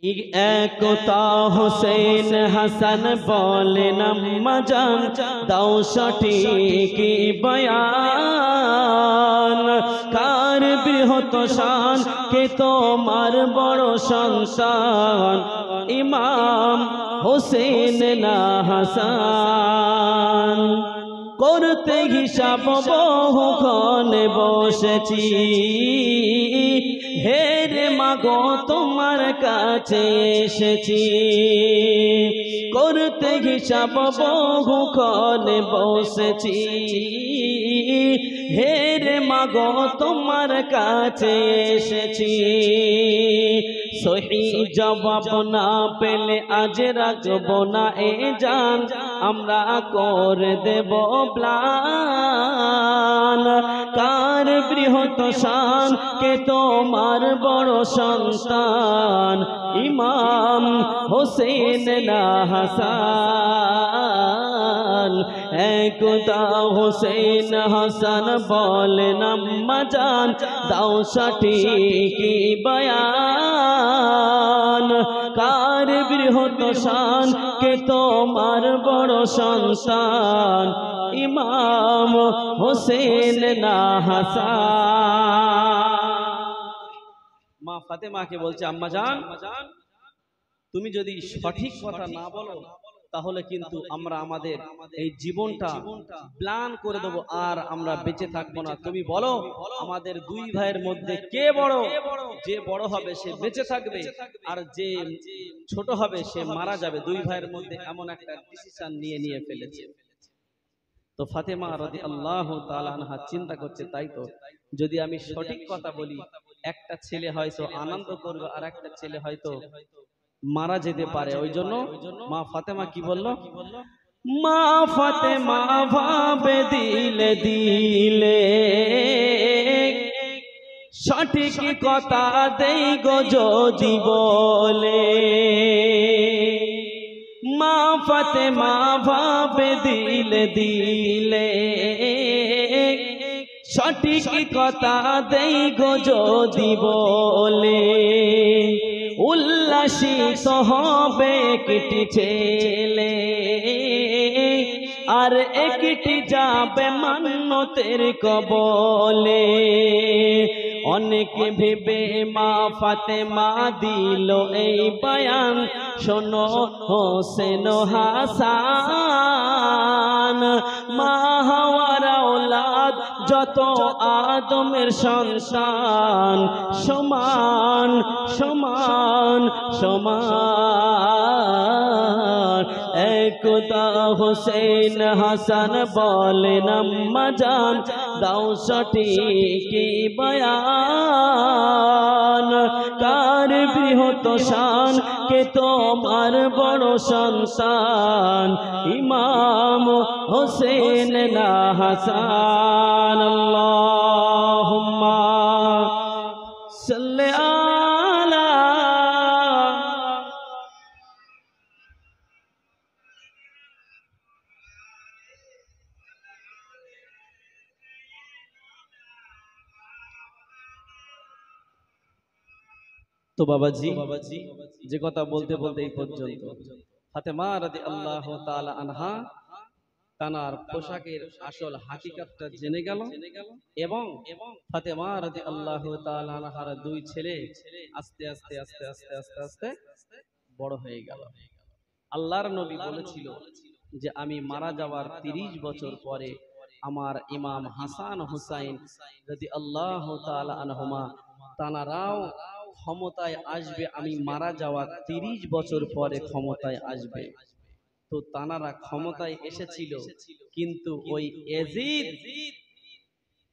একতা হোসেন হাসান বলেন আম্মা জান দাও সঠিক বয়ান। কার বৃহৎ শান কে তোমার বড় সন্তান, ইমাম হোসেন না হাসান। করতে হিসাব বহুক্ষণে বসেছি, হে রে মাগো তোমার কাছে এসেছি। করতে হিসাব বহুক্ষণে বসেছি, হে রে মাগো তোমার কাছে এসেছি। সহি জবাব না পেলে আজ রাখবো না এ জান, আমরা করে দেব প্লান। কার বৃহৎ শান কে তোমার বড় সন্তান, ইমাম হোসেন না হাসান। একতা হোসেন হাসান বলেন আম্মা জান দাও সঠিক বয়ান। কার বৃহৎ শান কে তোমার বড় সন্তান, ইমাম হোসেন না হাসান। মা ফাতেমাকে বলছে, আম্মা জান তুমি যদি সঠিক কথা না বলো তাহলে কিন্তু আমরা আমাদের এই জীবনটা প্ল্যান করে দেবো, আর আমরা বেঁচে থাকবো না। তুমি বলো আমাদের দুই ভাইয়ের মধ্যে কে বড়? যে বড় হবে সে বেঁচে থাকবে, আর যে ছোট হবে সে মারা যাবে। দুই ভাইয়ের মধ্যে এমন একটা ডিসিশন নিয়ে ফেলেছে। তো ফাতেমা রাদিয়াল্লাহু তাআলা আনহা চিন্তা করছে, তাই তো যদি আমি সঠিক কথা বলি একটা ছেলে হয়তো আনন্দ করবে, আর একটা ছেলে হয়তো মারা যেতে পারে। ওই জন্য মা ফাতেমা কি বলল? মা ফাতেমা ভাবে দিলে দিলে সঠিক কথা দেই গো যদি বলে। মা ফাতেমা ভাবে দিলে দিলে সঠিক কথা দেই গো যদি বলে। উল্লাসিত হবে একটি ছেলে, আর একটি যাবে মান্নতের কবলে। অনেকে ভেবে মা ফাতেমা দিল এই বয়ান, শোনো হোসেন হাসান। মা হাওয়ার আওলাদ যত আদমের সন্তান, সমান সমান সমান। একতা হোসেন হাসান বলেন আম্মা জান দাও সঠিক বয়ান। কার বৃহৎ শান কে তোমার বড় সন্তান, ইমাম হোসেন না হাসান। আল্লাহুম্মা সাল্লি আলা। তো বাবাজি যে কথা বলতে বলতে এই পর্যন্ত ফাতেমা রাদিয়াল্লাহু তাআলা আনহা তানার পোশাকের আসল হাকিকতটা জেনে গেল, এবং ফাতেমা রাদিয়াল্লাহু তাআলা আনহার দুই ছেলে আস্তে আস্তে আস্তে আস্তে আস্তে আস্তে বড় হয়ে গেল। আল্লাহর নবী বলেছিল যে আমি মারা যাওয়ার 30 বছর পরে আমার ইমাম হাসান হুসাইন রাদিয়াল্লাহু তাআলা আনহুমা তানারাও ক্ষমতায় আসবে। আমি মারা যাওয়ার 30 বছর পরে ক্ষমতায় আসবে। তো তানারা ক্ষমতায় এসেছিল, কিন্তু ওই ইয়াজিদ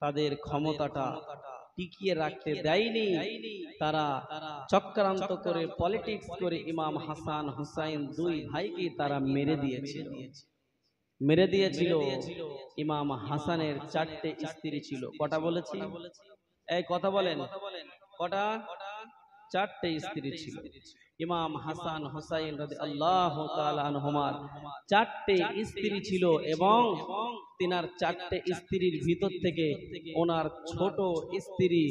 তাদের ক্ষমতাটা টিকিয়ে রাখতে দেয়নি। তারা চক্রান্ত করে পলিটিক্স করে ইমাম হাসান হুসাইন দুই ভাইকে তারা মেরে দিয়েছিল। ইমাম হাসানের 4টে স্ত্রী ছিল। কটা বলেছি? এই কথা বলেন, কটা? 4টে স্ত্রী ছিল। ইমাম হাসান হুসাইন রাদিয়াল্লাহু তাআলা আনহুমার 4টে স্ত্রী ছিল, এবং তিনার 4টে স্ত্রীর ভিতর থেকে ওনার ছোট স্ত্রী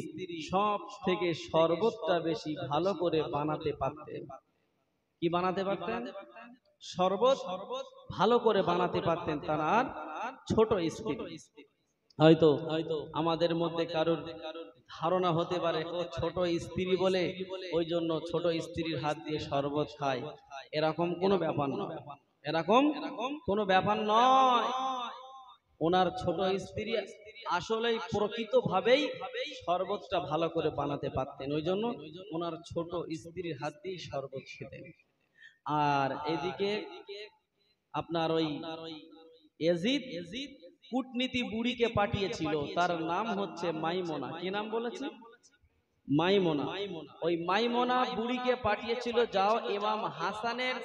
সব থেকে সর্বত্র বেশি ভালো করে বানাতে পারতেন। কি বানাতে পারতেন? শরবত ভালো করে বানাতে পারতেন তার ছোট স্ত্রী। হয়তো আমাদের মধ্যে কারোর ধারণা হতে পারে ও ছোট স্ত্রী বলে ওই জন্য ছোট স্ত্রীর হাত দিয়ে শরবত খায়। এরকম কোনো ব্যাপার নয়, এরকম কোনো ব্যাপার নয়। ওনার ছোট স্ত্রী আসলেই প্রকৃতভাবেই শরবতটা ভালো করে বানাতে পারতেন, ওই জন্য ওনার ছোট স্ত্রীর হাত দিয়ে শরবত খেতেন। আর এদিকে আপনার ওই ইয়াজিদ কূটনীতি বুড়িকে পাঠিয়েছিল, তার নাম হচ্ছে মাইমুনা। কি নাম বলেছে? মাইমুনা। ওই মাইমুনা বুড়িকে পাঠিয়েছিল, যাও ইমাম হাসানের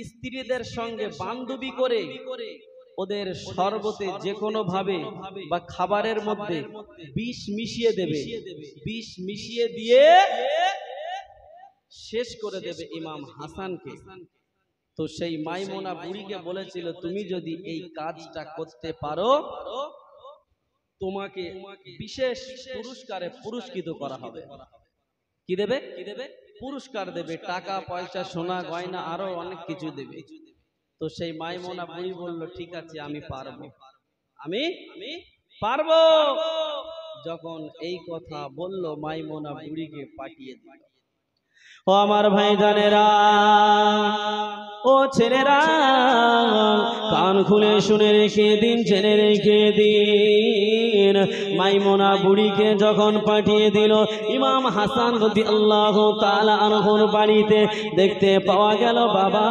স্ত্রীদের সঙ্গে বান্ধবী করে ওদের শরবতে যে কোনো ভাবে বা খাবারের মধ্যে বিষ মিশিয়ে দেবে, বিষ মিশিয়ে দিয়ে শেষ করে দেবে ইমাম হাসানকে। তো সেই মাইমুনা বুড়িকে বলেছিল, তুমি যদি এই কাজটা করতে পারো তোমাকে বিশেষ পুরস্কারে পুরস্কৃত করা হবে। কি দেবে? পুরস্কার দেবে, টাকা পয়সা সোনা গয়না আরো অনেক কিছু দেবে। তো সেই মাইমুনা বুড়ি বলল, ঠিক আছে আমি পারবো, আমি পারবো। যখন এই কথা বলল, মাইমুনা বুড়িকে পাঠিয়ে দিল। ও আমার ভাইজানেরা, ও ছেলেরা, কান খুলে শুনে রেখে দিন, জেনে রেখে দিন। মাইমুনা বুড়িকে যখন পাঠিয়ে দিল ইমাম হাসান রাদিয়াল্লাহু তাআলা আনহুর বাড়িতে, দেখতে পাওয়া গেল বাবা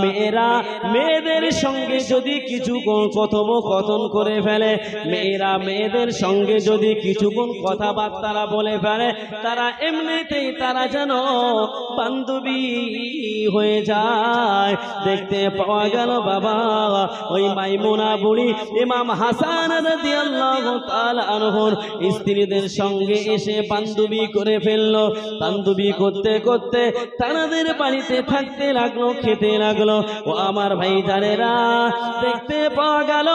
মেয়েরা মেয়েদের সঙ্গে যদি কিছু কথোপকথন করে ফেলে, মেয়েরা মেয়েদের সঙ্গে যদি কিছুক্ষণ কথাবার্তা বলে ফেলে, তারা এমনিতেই তারা যেন বান্ধবী হয়ে যায়। দেখতে পাওয়া গেল বাবা ওই মাইমুনা বুড়ি ইমাম হাসান রাদিয়াল্লাহু তাআলা আনহুর স্ত্রীদের সঙ্গে এসে বান্ধবী করে ফেললো। বান্ধবী করতে করতে তাদের বাড়িতে থাকতে লাগলো, খেতে লাগলো। ও আমার ভাইজানেরা, দেখতে পাওয়া গেল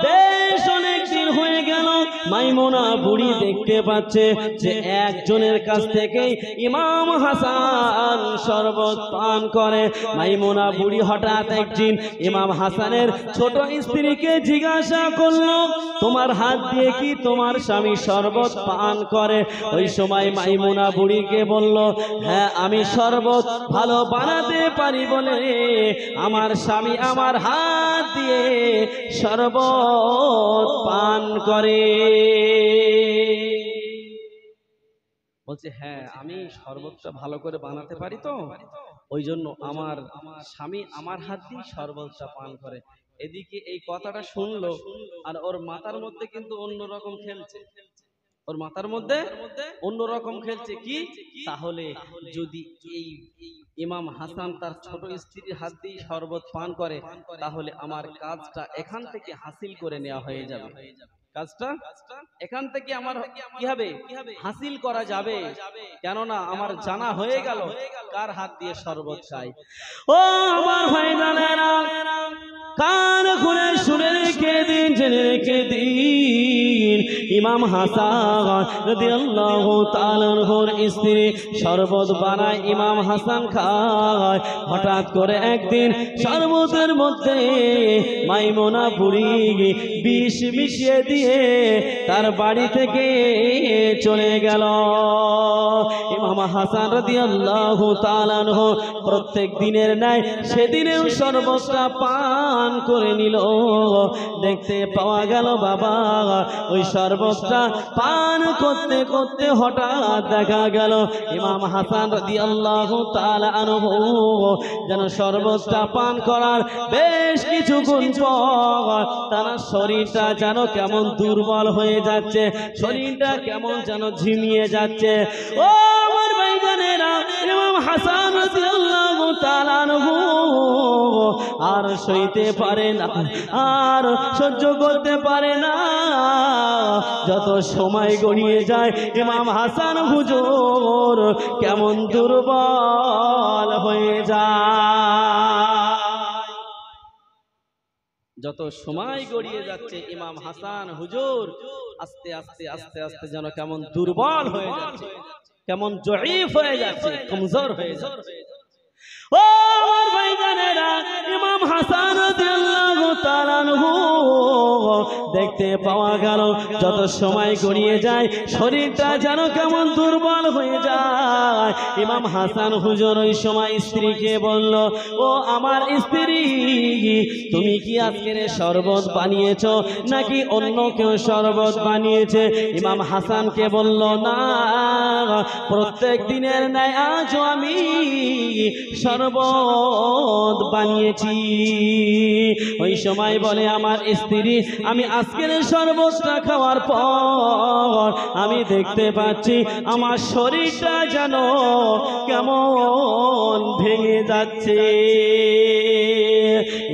বেশ অনেক দিন হয়ে গেল, মাইমুনা বুড়ি দেখতে পাচ্ছে যে একজনের কাছ থেকে ইমাম হাসান শরবত পান করে। মাইমুনা বুড়ি হঠাৎ একদিন ইমাম হাসানের ছোট স্ত্রীকে জিজ্ঞাসা করলো, তোমার হাত দিয়ে কি তোমার স্বামী শরবত পান করে? ওই সময় মাইমুনা বুড়িকে বলল, হ্যাঁ আমি শরবত ভালো বানাতে পারি বলে আমার স্বামী আমার হাত দিয়ে শরবত পান করে। বলছে, হ্যাঁ আমি শরবতটা ভালো করে বানাতে পারি, তো ওই জন্য আমার স্বামী আমার হাত দিয়ে শরবতটা পান করে। এদিকে এই কথাটা শুনলো, আর ওর মাথার মধ্যে কিন্তু অন্যরকম খেলছে, ওর মাথার মধ্যে অন্যরকম খেলছে। কি তাহলে যদি এই ইমাম হাসান তার ছোট স্ত্রীর হাত দিয়ে শরবত পান করে, তাহলে আমার কাজটা এখান থেকে হাসিল করে নেওয়া হয়ে যাবে, কাজটা এখান থেকে আমার কি হবে, হাসিল করা যাবে। কেননা আমার জানা হয়ে গেল কার হাত দিয়ে শরবত খায়। ও আমার ভাইজানেরা, কান খুলে শুনে রেখে দিন, জেনে রেখে দিন, ইমাম হাসান রাদিয়াল্লাহু তাআলা আনহুর স্ত্রী শরবত বানায়, ইমাম হাসান খায়। হঠাৎ করে একদিন শরবতের মধ্যে মাইমুনা বুড়ি বিষ মিশিয়ে দিয়ে তার বাড়ি থেকে চলে গেল। ইমাম হাসান রাদিয়াল্লাহু তাআলা আনহু প্রত্যেক দিনের ন্যায় সেদিনেও শরবতটা পান করে নিল। দেখতে পাওয়া গেল বাবা ওই শরবতটা পান করতে করতে হঠাৎ দেখা গেল ইমাম হাসান রাদিয়াল্লাহু তাআলা আনহু যেন শরবতটা পান করার বেশ কিছুক্ষণ পর তার শরীরটা যেন কেমন দুর্বল হয়ে যাচ্ছে, শরীরটা কেমন যেন ঝিমিয়ে যাচ্ছে। ও আমার ভাইজানেরা, ইমাম হাসান রাদিয়াল্লাহু তাআলা আনহু আর সইতে পারে না, আর সহ্য করতে পারে না। যত সময় গড়িয়ে যায় ইমাম হাসান হুজুর কেমন দুর্বল হয়ে যায়। যত সময় গড়িয়ে যাচ্ছে ইমাম হাসান হুজুর আস্তে আস্তে আস্তে আস্তে যেন কেমন দুর্বল হয়ে যাচ্ছে, কেমন জয়ীফ হয়ে যাচ্ছে, কমজোর হয়ে যাচ্ছে। ও আমার ভাইজানেরা, ইমাম হাসান রাদিয়াল্লাহু তাআলা আনহু দেখতে পাওয়া গেল যত সময় গড়িয়ে যায় শরীরটা যেন কেমন দুর্বল হয়ে যায়। ইমাম হাসান হুজুর ওই সময় স্ত্রীকে বলল, ও আমার স্ত্রী, তুমি কি আজকের শরবত বানিয়েছো নাকি অন্য কেউ শরবত বানিয়েছে? ইমাম হাসানকে বলল, না, প্রত্যেক দিনের ন্যায় আজও আমি শরবত বানিয়েছি। ওই সময় বলে আমার স্ত্রী, আমি আজকের শরবতটা খাওয়ার পর আমি দেখতে পাচ্ছি আমার শরীরটা যেন কেমন ভেঙে যাচ্ছে।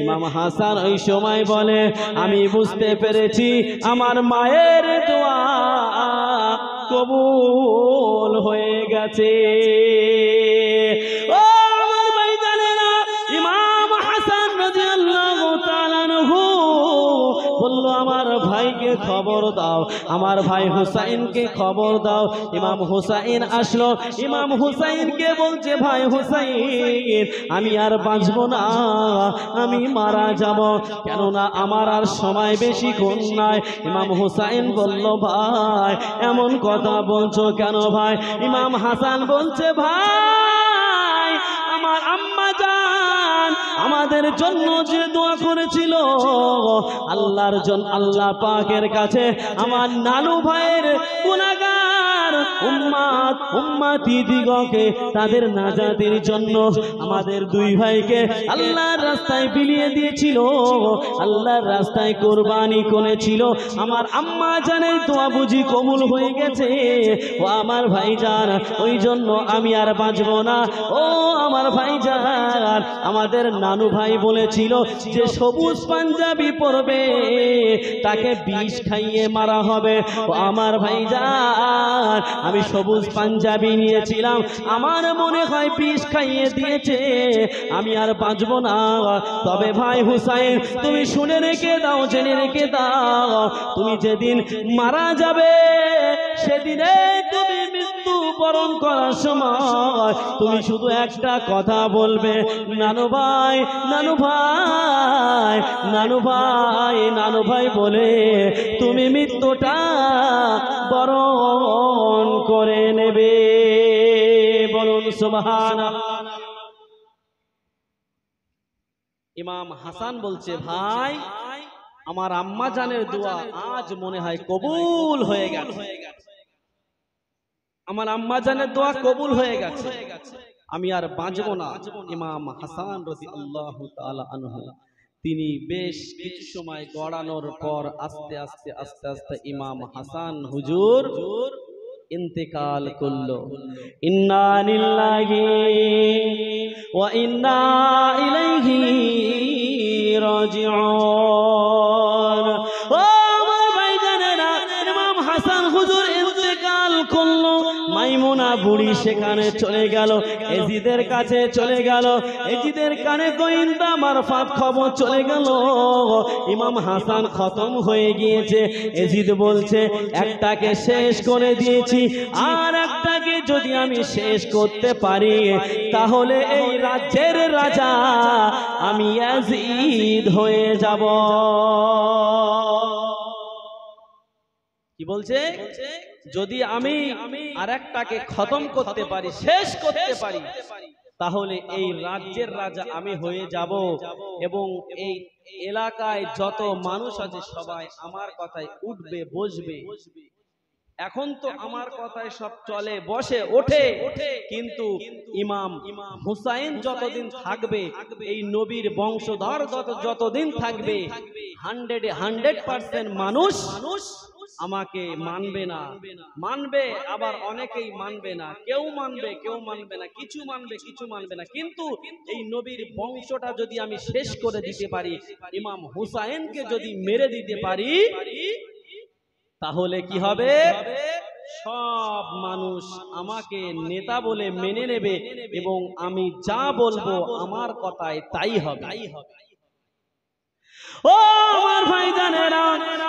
ইমাম হাসান ওই সময় বলে, আমি বুঝতে পেরেছি আমার মায়ের দোয়া কবুল হয়ে গেছে। ও আমার ভাইজানেরা, ইমাম হাসান রাদিয়াল্লাহু তাআলা আনহু বলল, আমার ভাইকে খবর দাও, আমার ভাই হুসাইনকে খবর দাও। ইমাম হুসাইন আসলো, ইমাম হুসাইনকে বলছে, ভাই হুসাইন, আমি আর বাঁচব না, আমি মারা যাব, কেননা আমার আর সময় বেশিক্ষণ নাই। ইমাম হুসাইন বলল, ভাই এমন কথা বলছো কেন ভাই? ইমাম হাসান বলছে, ভাই আমার আম্মা জান আমাদের জন্য যে দোয়া করেছিল, আল্লাহর জন্য, আল্লাহ পাকের কাছে আমার নানু ভাইয়ের গুনাহগার উম্মতি দিগকে তাদের নাজাতের জন্য আমাদের দুই ভাইকে আল্লাহর রাস্তায় বিলিয়ে দিয়েছিল, আল্লাহর রাস্তায় কুরবানি করেছিল। আমার আম্মা জানের দোয়া বুঝি কবুল হয়ে গেছে। ও আমার ভাইজান, ওই জন্য আমি আর বাঁচব না। ও আমার ভাইজান, আমাদের নানু ভাই বলেছিল যে সবুজ পাঞ্জাবি পরবে তাকে বিষ খাইয়ে মারা হবে। ও আমার ভাইজান, আমি সবুজ পাঞ্জাবি নিয়েছিলাম, আমার মনে হয় বিষ খাইয়ে দিয়েছে, আমি আর বাঁচব না। তবে ভাই হুসাইন, তুমি শুনে রেখে দাও, জেনে রেখে দাও, তুমি যেদিন মারা যাবে সেদিনে তুমি মৃত্যুবরণ করার সময় তুমি শুধু একটা কথা বলবে, নানু ভাই, নানু ভাই, নানু ভাই, নানু ভাই বলে তুমি মৃত্যুটা বরণ করে নেবে। বলুন সুবহানাল্লাহ। ইমাম হাসান বলছে, ভাই আমার আম্মা জানের দোয়া আজ মনে হয় কবুল হয়ে গেছে, আমার আম্মা জানের দোয়া কবুল হয়ে গেছে, আমি আর বাঁচব না। ইমাম হাসান রাদিয়াল্লাহু তাআলা আনহু তিনি বেশ কিছু সময় গড়ানোর পর আস্তে আস্তে আস্তে আস্তে ইমাম হাসান হুজুর ইন্তেকাল করলো। ইন্না লিল্লাহি ওয়া ইন্না ইলাইহি রাজিউন। ও আমার ভাইজানেরা, ইমাম হাসান হুজুর ইন্তেকাল করলো। মাইমুনা বুড়ি সেখানে চলে গেল, এজিদের কাছে চলে গেল, এজিদের কানে গোয়েন্দা মারফত খবর চলে গেল ইমাম হাসান খতম হয়ে গিয়েছে। এজিদ বলছে, একটাকে শেষ করে দিয়েছি, আর একটাকে যদি আমি শেষ করতে পারি তাহলে এই রাজ্যের রাজা আমি ইয়াজিদ হয়ে যাব। কি বলছে? যদি আমি আরেকটাকে খতম করতে পারি, শেষ করতে পারি, তাহলে এই রাজ্যের রাজা আমি হয়ে যাব, এবং এই এলাকায় যত মানুষ আছে সবাই আমার কথায় উঠবে, বসবে। এখন তো আমার কথায় সব চলে, বসে, ওঠে, কিন্তু ইমাম হুসাইন যতদিন থাকবে, এই নবীর বংশধর যতদিন থাকবে, 100% মানুষ আমাকে মানবে না। মানবে, আবার অনেকেই মানবে না, কেউ মানবে, কেউ মানবে না, কিছু মানবে, কিছু মানবে না। কিন্তু এই নবীর বংশটা যদি আমি শেষ করে দিতে পারি, ইমাম হুসাইনকে যদি মেরে দিতে পারি, তাহলে কি হবে? সব মানুষ আমাকে নেতা বলে মেনে নেবে, এবং আমি যা বলবো আমার কথায় তাই হবে। ও আমার ভাইজানেরা,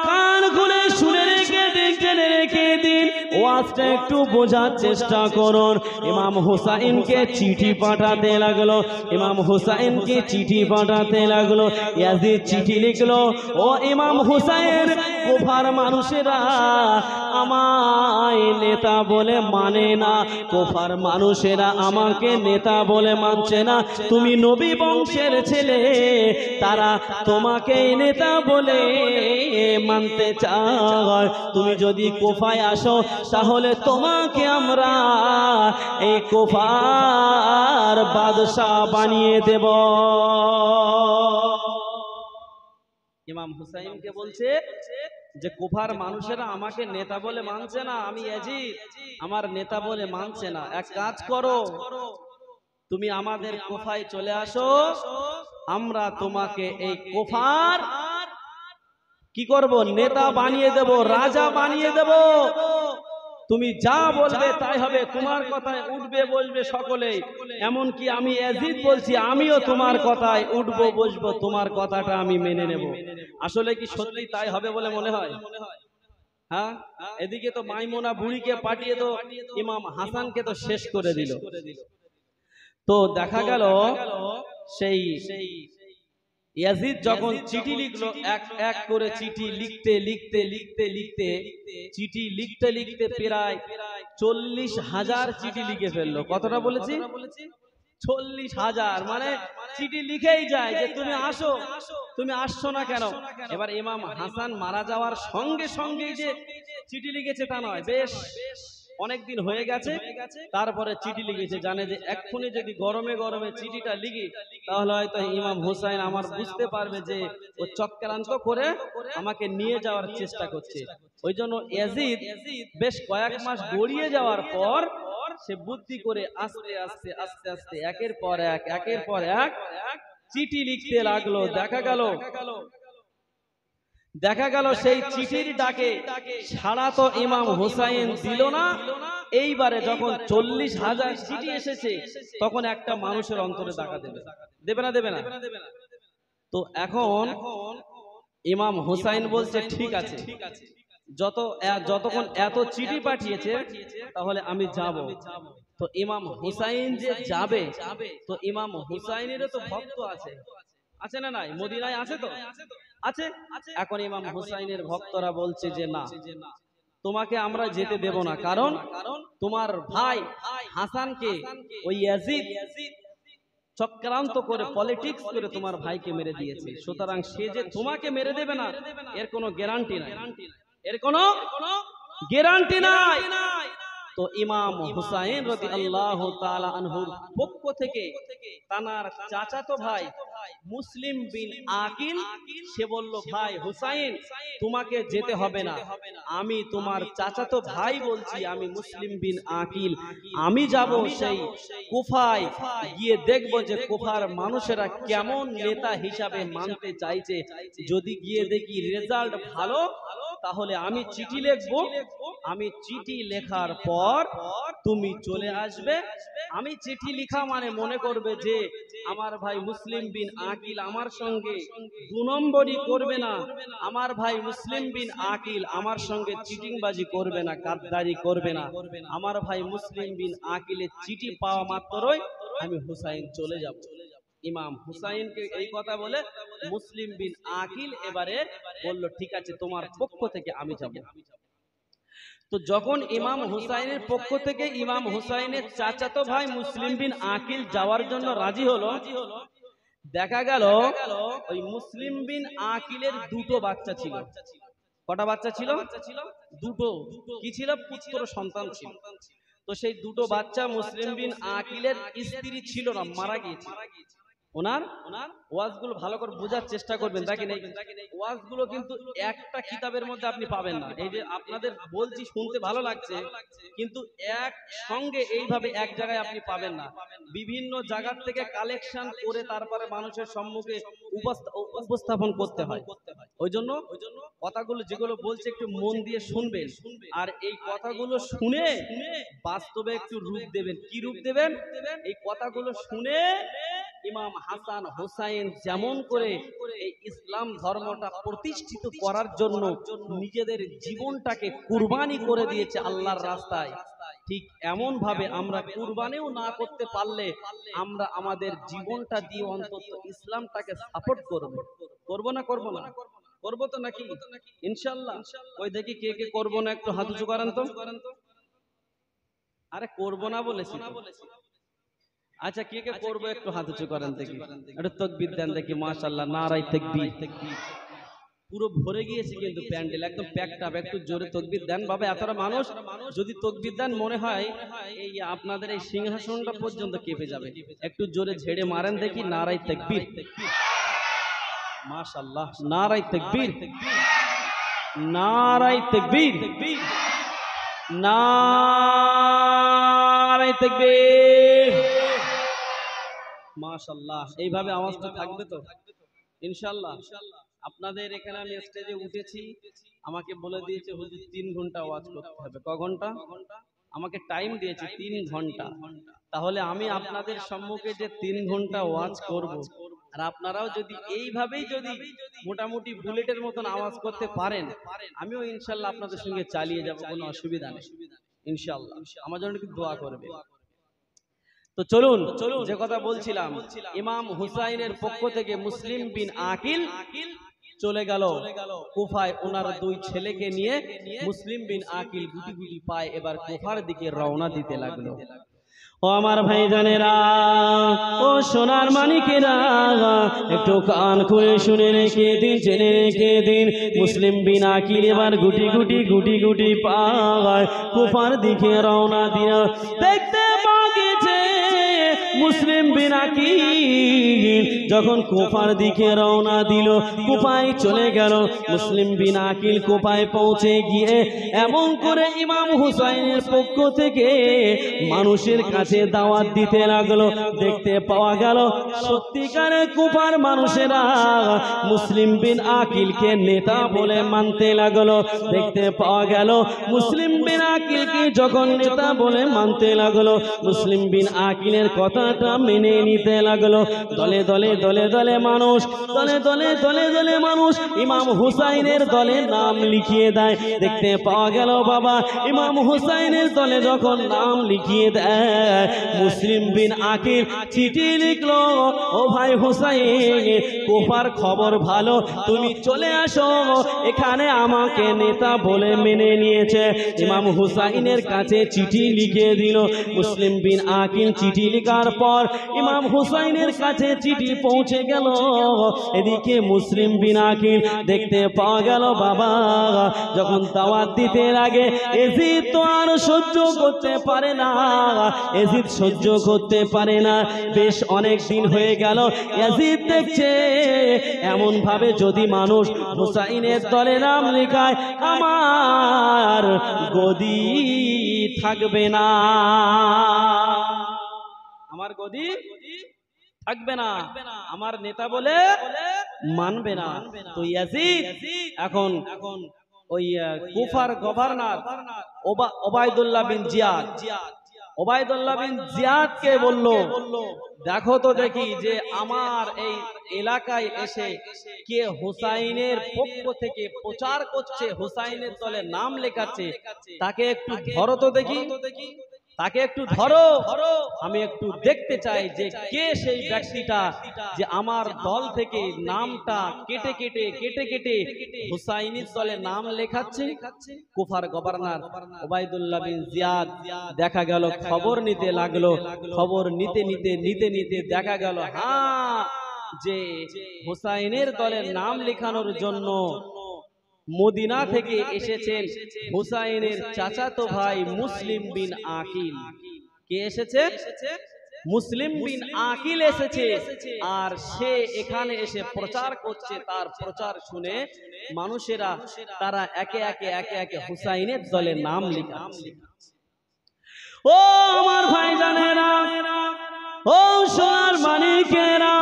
কান খুলে শুনে রেখে দিন, জেনে রেখে দিন, ওয়াজটা একটু বোঝার চেষ্টা করুন। ইমাম হুসাইনকে চিঠি পাঠাতে লাগলো, ইমাম হুসাইনকে চিঠি পাঠাতে লাগলো। ইয়াজিদ চিঠি লিখলো, ও ইমাম হুসাইন, কুফার মানুষেরা আমায় নেতা বলে মানে না, কুফার মানুষেরা আমাকে নেতা বলে মানছে না। তুমি নবী বংশের ছেলে, তারা তোমাকে নেতা বলে মানতে চায়। তুমি যদি কুফায় আসো তাহলে তোমাকে আমরা এই কুফার বাদশাহ বানিয়ে দেব। ইমাম হুসাইনকে বলছে যে কুফার মানুষেরা আমাকে নেতা বলে মানছে না, আমি ইয়াজিদ আমার নেতা বলে মানছে না। এক কাজ করো, তুমি আমাদের কুফায় চলে আসো, আমরা তোমাকে এই কুফার কি করব, নেতা বানিয়ে দেব, রাজা বানিয়ে দেব। তুমি যা বলবে তাই হবে, তোমার কথায় উঠবে বসবে সকলেই। এমন কি আমি ইয়াজিদ বলছি, আমিও তোমার কথায় উঠবো বসবো, তোমার কথাটা আমি মেনে নেব। আসলে কি সত্যি তাই হবে বলে মনে হয়? হ্যাঁ, এদিকে তো মাইমুনা বুড়িকে পাঠিয়ে তো ইমাম হাসানকে তো শেষ করে দিল। তো দেখা গেল সেই ইয়াজিদ যখন চিঠি লিখলো, এক এক করে চিঠি লিখতে লিখতে লিখতে লিখতে চিঠি লিখতে লিখতে প্রায় 40,000 চিঠি লিখে ফেললো। কতটা বলেছি? 40,000। মানে চিঠি লিখেই যায় যে তুমি আসো, তুমি আসছো না কেন। এবার ইমাম হাসান মারা যাওয়ার সঙ্গে সঙ্গেই যে চিঠি লিখেছে তা নয়, বেশ অনেকদিন হয়ে গেছে, তারপরে চিঠি লিখেছে। জানে যে এক্ষুনি যদি গরমে গরমে চিঠিটা লিখি তাহলে হয়তো ইমাম হুসাইন আমার বুঝতে পারবে যে ও চক্রান্ত করে আমাকে নিয়ে যাওয়ার চেষ্টা করছে। ওই জন্য ইয়াজিদ বেশ কয়েক মাস গড়িয়ে যাওয়ার পর সে বুদ্ধি করে আস্তে আস্তে আস্তে আস্তে একের পর এক একের পর এক চিঠি লিখতে লাগলো। দেখা গেল সেই চিঠির ডাকে সাড়া তো ইমাম হুসাইন দিল না। এইবারে যখন 40,000 চিঠি এসেছে তখন একটা মানুষের অন্তরে দেখা দেবে না, দেবে না। তো এখন ইমাম হুসাইন বলছে ঠিক আছে, যতক্ষণ এত চিঠি পাঠিয়েছে তাহলে আমি যাব। তো ইমাম হুসাইন যে যাবে, তো ইমাম হুসাইনেরও তো ভক্ত আছে, আছে না নাই? মদিনায় আছে তো আছে। এখন ইমাম হুসাইনের ভক্তরা বলছে যে না, তোমাকে আমরা যেতে দেব না, কারণ তোমার ভাই হাসানকে ওই ইয়াজিদ চক্রান্ত করে পলিটিক্স করে তোমার ভাইকে মেরে দিয়েছে, সুতরাং সে যে তোমাকে মেরে দেবে না এর কোনো গ্যারান্টি নাই, এর কোনো গ্যারান্টি নাই। তো ইমাম হুসাইন রাদিয়াল্লাহু তাআলা আনহুর পক্ষ থেকে তানার চাচাতো ভাই মুসলিম বিন আকিল সে বলল, ভাই হুসাইন তোমাকে যেতে হবে না, আমি তোমার চাচাতো ভাই বলছি, আমি মুসলিম বিন আকিল, আমি যাব সেই কুফায়, গিয়ে দেখব যে কুফার মানুষেরা কেমন নেতা হিসাবে মানতে চাইছে। যদি গিয়ে দেখি রেজাল্ট ভালো তাহলে আমি চিঠি লিখব, আমি চিঠি লেখার পর তুমি চলে আসবে। আমি চিঠি লিখা মানে মনে করবে যে আমার ভাই মুসলিম বিন আকিল আমার সঙ্গে দু নম্বরই করবে না, আমার ভাই মুসলিম বিন আকিল আমার সঙ্গে চিটিংবাজি করবে না, গাদ্দারি করবে না। আমার ভাই মুসলিম বিন আকিলের চিঠি পাওয়া মাত্রই আমি হুসাইন চলে যাব। ইমাম হুসাইনকে এই কথা বলে মুসলিম বিন আকিল এবারে বলল, ঠিক আছে তোমার পক্ষ থেকে আমি যাব। তো যখন ইমাম হুসাইনের পক্ষ থেকে ইমাম হুসাইনের চাচাতো ভাই মুসলিম বিন আকিল যাওয়ার জন্য রাজি হলো, দেখা গেল ওই মুসলিম বিন আকিলের দুটো বাচ্চা ছিল। কটা বাচ্চা ছিল? দুটো। কি ছিল? পুত্র সন্তান ছিল। তো সেই দুটো বাচ্চা মুসলিম বিন আকিলের স্ত্রী ছিল না, মারা গিয়েছে। ওনার ওয়াজগুলো ভালো করে বোঝার চেষ্টা করবেন। দেখেন এই ওয়াজগুলো কিন্তু একটা কিতাবের মধ্যে আপনি পাবেন না। এই যে আপনাদের বলছি শুনতে ভালো লাগছে, কিন্তু এক সঙ্গে এইভাবে এক জায়গায় আপনি পাবেন না। বিভিন্ন জায়গা থেকে কালেকশন করে তারপরে মানুষের সম্মুখে উপস্থাপন করতে হয়। ওই জন্য কথাগুলো যেগুলো বলছে একটু মন দিয়ে শুনবেন, আর এই কথাগুলো শুনে বাস্তবে একটু রূপ দেবেন। কি রূপ দেবেন? এই কথাগুলো শুনে ইমাম হাসান হুসাইন যেমন করে এই ইসলাম ধর্মটা প্রতিষ্ঠিত করার জন্য নিজেদের জীবনটাকে কুরবানি করে দিয়েছে আল্লাহর রাস্তায়, ঠিক এমন ভাবে আমরা কুরবানিও না করতে পারলে আমরা আমাদের জীবনটা দিয়ে অন্তত ইসলামটাকে সাপোর্ট করব। করব না করব না? করব তো নাকি ইনশাআল্লাহ? ওই দেখি কে কে করব না, একটু হাত উঁচু করেন তো। আরে করব না বলেছি। আচ্ছা কে কে করবো একটু হাত উঁচু করেন দেখি, একটু তাকবীর দেন দেখি। মাশাআল্লাহ, নারায়ে তাকবীর। পুরো ভরে গিয়েছে কিন্তু প্যান্ডেল একদম প্যাকড আপ। একটু জোরে তাকবীর দেন বাবা, এতটা মানুষ যদি তাকবীর দেন মনে হয় এই আপনাদের এই সিংহাসনটা পর্যন্ত কেঁপে যাবে। একটু জোরে ঝেড়ে মারেন দেখি, নারায়ে তাকবীর। মাশাআল্লাহ, নারায়ে তাকবীর, নারায়ে তাকবীর, নারায়ে তাকবীর। মাশাআল্লাহ, এইভাবে আওয়াজটা থাকবে তো ইনশাআল্লাহ? আপনাদের এখানে আমি স্টেজে উঠেছি, আমাকে বলে দিয়েছে হুজুর 3 ঘন্টা ওয়াজ করতে হবে। ক ঘন্টা? আমাকে টাইম দিয়েছে 3 ঘন্টা। তাহলে আমি আপনাদের সম্মুখে যে 3 ঘন্টা ওয়াজ করব, আর আপনারাও যদি এইভাবেই যদি মোটামুটি বুলেটের মতন আওয়াজ করতে পারেন, আমিও ইনশাআল্লাহ আপনাদের সঙ্গে চালিয়ে যাব, কোনো অসুবিধা নেই ইনশাআল্লাহ। আমার জন্য একটু দোয়া করবে। তো চলুন যে কথা বলছিলাম, ইমাম হুসাইনের পক্ষ থেকে মুসলিম বিন আকিল চলে গেল কুফায় ওনার 2 ছেলেকে নিয়ে। মুসলিম বিন আকিল গুটি গুটি পায় এবার কুফার দিকে রওনা দিতে লাগলো। ও আমার ভাইজানেরা, ও সোনার মানিকেরা, একটু কান খুলে শুনে রেখে দিন, জেনে রেখে দিন। মুসলিম বিন আকিল এবার গুটি গুটি গুটি গুটি পায় কুফার দিকে রওনা দিল। দেখতে পাগেছে মুসলিম বিন আকিল যখন কুফার দিকে রওনা দিল, কুফায় চলে গেল। মুসলিম বিন আকিল কুফায় পৌঁছে গিয়ে এমন করে ইমাম হুসাইনের পক্ষ থেকে মানুষের কাছে দাওয়াত দিতে লাগলো। দেখতে পাওয়া গেল সত্যিকারের কুফার মানুষেরা মুসলিম বিন আকিলকে নেতা বলে মানতে লাগলো। দেখতে পাওয়া গেল মুসলিম বিন আকিলকে যখন নেতা বলে মানতে লাগলো, মুসলিম বিন আকিলের কথাটা মেনে নিতে লাগলো। দলে দলে দলে দলে মানুষ, দলে দলে দলে দলে মানুষ ইমাম হুসাইনের দলে নাম লিখিয়ে দেয়। দেখতে পাওয়া গেল বাবা, ইমাম হুসাইনের দলে যখন নাম লিখিয়ে দেয়, মুসলিম বিন আকিল চিঠি লিখলো, ও ভাই হুসাইন, কুফার খবর ভালো, তুমি চলে আসো এখানে, আমাকে নেতা বলে মেনে নিয়েছে। ইমাম হুসাইনের কাছে চিঠি লিখে দিল। মুসলিম বিন আকিল চিঠি লেখার পর ইমাম হুসাইনের কাছে চিঠি পৌঁছে গেল। এদিকে মুসলিম বিন আকিল দেখতে পাওয়া গেল বাবা, যখন দাওয়াত দিতে লাগে এজিদ তো আর সহ্য করতে পারে না, এজিদ সহ্য করতে পারে না। বেশ অনেক দিন হয়ে গেল এজিদ দেখছে এমন ভাবে যদি মানুষ হুসাইনের দলে নাম লেখায় আমার গদি থাকবে না, আমার গদি থাকবে না, আমার নেতা বলে মানবে না। তো ইয়াজিদ এখন ওই কুফার গভর্নর ওবায়দুল্লাহ বিন জিয়াদ, ওবায়দুল্লাহ বিন জিয়াদকে বলল, দেখো তো দেখি যে আমার এই এলাকায় এসে কে হুসাইনের পক্ষ থেকে প্রচার করছে, হুসাইনের দলে নাম লেখাচ্ছে, তাকে একটু ধরো তো দেখি, তাকে একটু ধরো, আমি একটু দেখতে চাই যে কে সেই ব্যক্তিটা যে আমার দল থেকে নামটা কেটে কেটে কেটে কেটে হুসাইনের দলে নাম লেখাচ্ছে। কুফার গভর্নর ওবায়দুল্লাহ বিন জিয়াদ দেখা গেল খবর নিতে লাগলো। খবর নিতে নিতে নিতে নিতে দেখা গেল হ্যাঁ, যে হুসাইনের দলে নাম লেখানোর জন্য মদিনা থেকে এসেছেন হুসাইনের চাচাতো ভাই মুসলিম বিন আকিল। কে এসেছে? মুসলিম বিন আকিল এসেছে, আর সে এখানে এসে প্রচার করছে। তার প্রচার শুনে মানুষেরা তারা একে একে একে একে হুসাইনের দলে নাম লিখাচ্ছে। ও আমার ভাইজানেরা, ও সোনার মানিকেরা,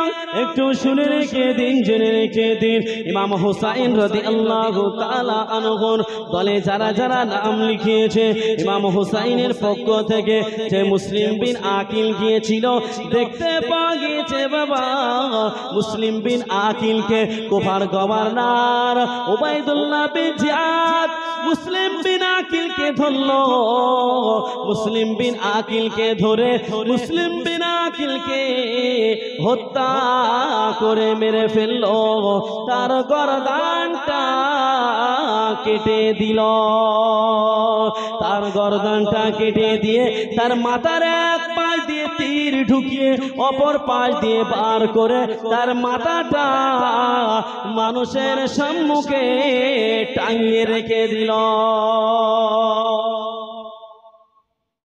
একটু শুনে রেখে দিন, জেনে রেখে দিন। ইমাম হুসাইন রাদিয়াল্লাহু তাআলা আনহুর দলে যারা যারা নাম লিখিয়েছে, ইমাম হুসাইনের পক্ষ থেকে যে মুসলিম বিন আকিল গিয়েছিল, দেখতে পাওয়া গিয়েছে বাবা মুসলিম বিন আকিলকে কুফার গভর্নর উবাইদুল্লাহ বিন জিয়াদ মুসলিম বিন আকিলকে ধরলো। মুসলিম বিন আকিলকে ধরে মুসলিম বিন আকিলকে হত্যা করে মেরে ফেললো, তার গর্দানটা কেটে দিল। তার গর্দানটা কেটে দিয়ে তার মাথার এক পাশ দিয়ে তীর ঢুকিয়ে অপর পাশ দিয়ে বার করে তার মাথাটা মানুষের সম্মুখে টাঙিয়ে রেখে দিল।